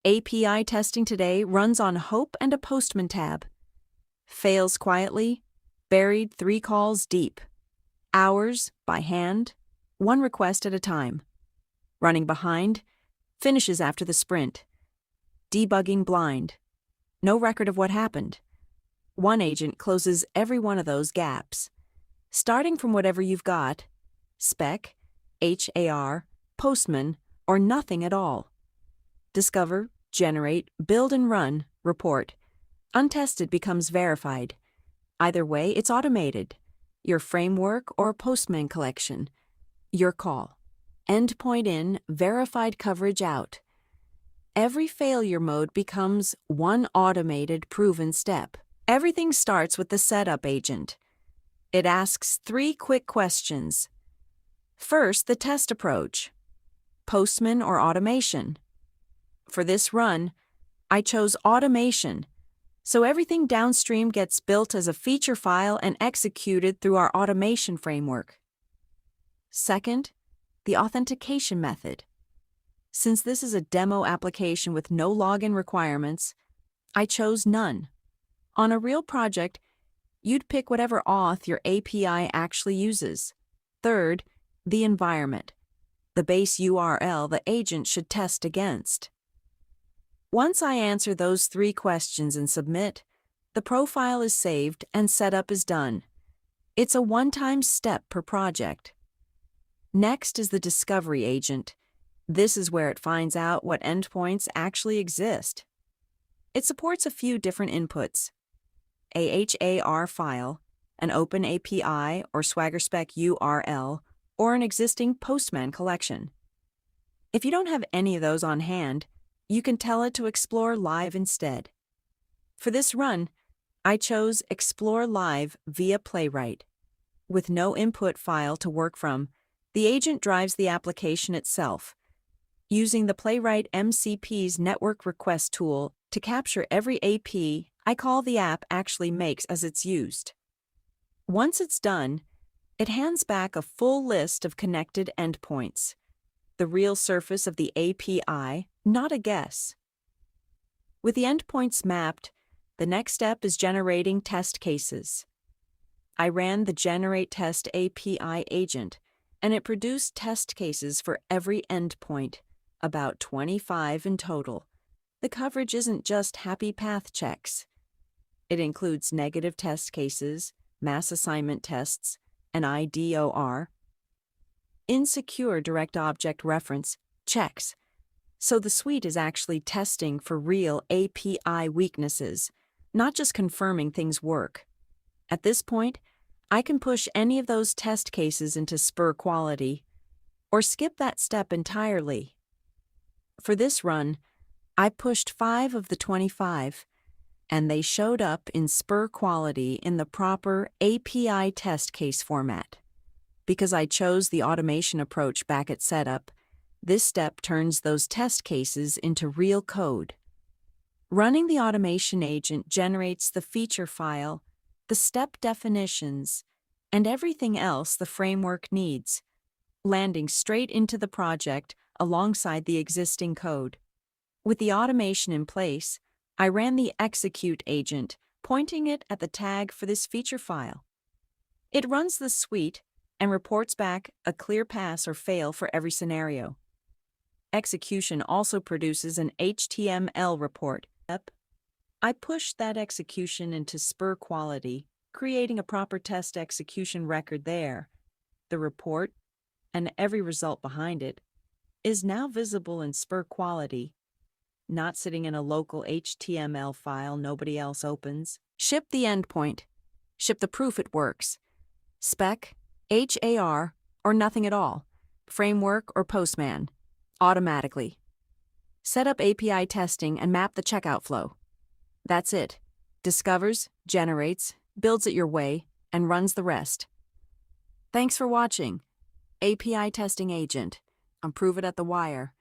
API testing today runs on Hope and a Postman tab. Fails quietly, buried 3 calls deep. Hours, by hand, 1 request at a time. Running behind, finishes after the sprint. Debugging blind. No record of what happened. One agent closes every one of those gaps. Starting from whatever you've got, spec, HAR, Postman, or nothing at all. Discover, generate, build and run, report. Untested becomes verified. Either way, it's automated. Your framework or Postman collection. Your call. Endpoint in, verified coverage out. Every failure mode becomes one automated, proven step. Everything starts with the setup agent. It asks 3 quick questions. First, the test approach. Postman or automation? For this run, I chose automation, so everything downstream gets built as a feature file and executed through our automation framework. Second, the authentication method. Since this is a demo application with no login requirements, I chose none. On a real project, you'd pick whatever auth your API actually uses. Third, the environment, the base URL the agent should test against. Once I answer those 3 questions and submit, the profile is saved and setup is done. It's a one-time step per project. Next is the discovery agent. This is where it finds out what endpoints actually exist. It supports a few different inputs: a HAR file, an open API or Swagger spec URL, or an existing Postman collection. If you don't have any of those on hand, you can tell it to explore live instead. For this run, I chose Explore Live via Playwright. With no input file to work from, the agent drives the application itself, using the Playwright MCP's network request tool to capture every AP I call the app actually makes as it's used. Once it's done, it hands back a full list of connected endpoints, the real surface of the API, not a guess. With the endpoints mapped, the next step is generating test cases. I ran the Generate Test API agent, and it produced test cases for every endpoint, about 25 in total. The coverage isn't just happy path checks. It includes negative test cases, mass assignment tests, and IDOR. Insecure direct object reference checks. So the suite is actually testing for real API weaknesses, not just confirming things work. At this point, I can push any of those test cases into SpurQuality, or skip that step entirely. For this run, I pushed 5 of the 25, and they showed up in SpurQuality in the proper API test case format. Because I chose the automation approach back at setup, this step turns those test cases into real code. Running the automation agent generates the feature file, the step definitions, and everything else the framework needs, landing straight into the project alongside the existing code. With the automation in place, I ran the execute agent, pointing it at the tag for this feature file. It runs the suite and reports back a clear pass or fail for every scenario. Execution also produces an HTML report. I pushed that execution into SpurQuality, creating a proper test execution record there. The report, and every result behind it, is now visible in SpurQuality, not sitting in a local HTML file nobody else opens. Ship the endpoint. Ship the proof it works. Spec, HAR, or nothing at all. Framework or Postman. Automatically. Set up API testing and map the checkout flow. That's it. Discovers, generates, builds it your way, and runs the rest. Thanks for watching. API Testing Agent. Improve it at the wire.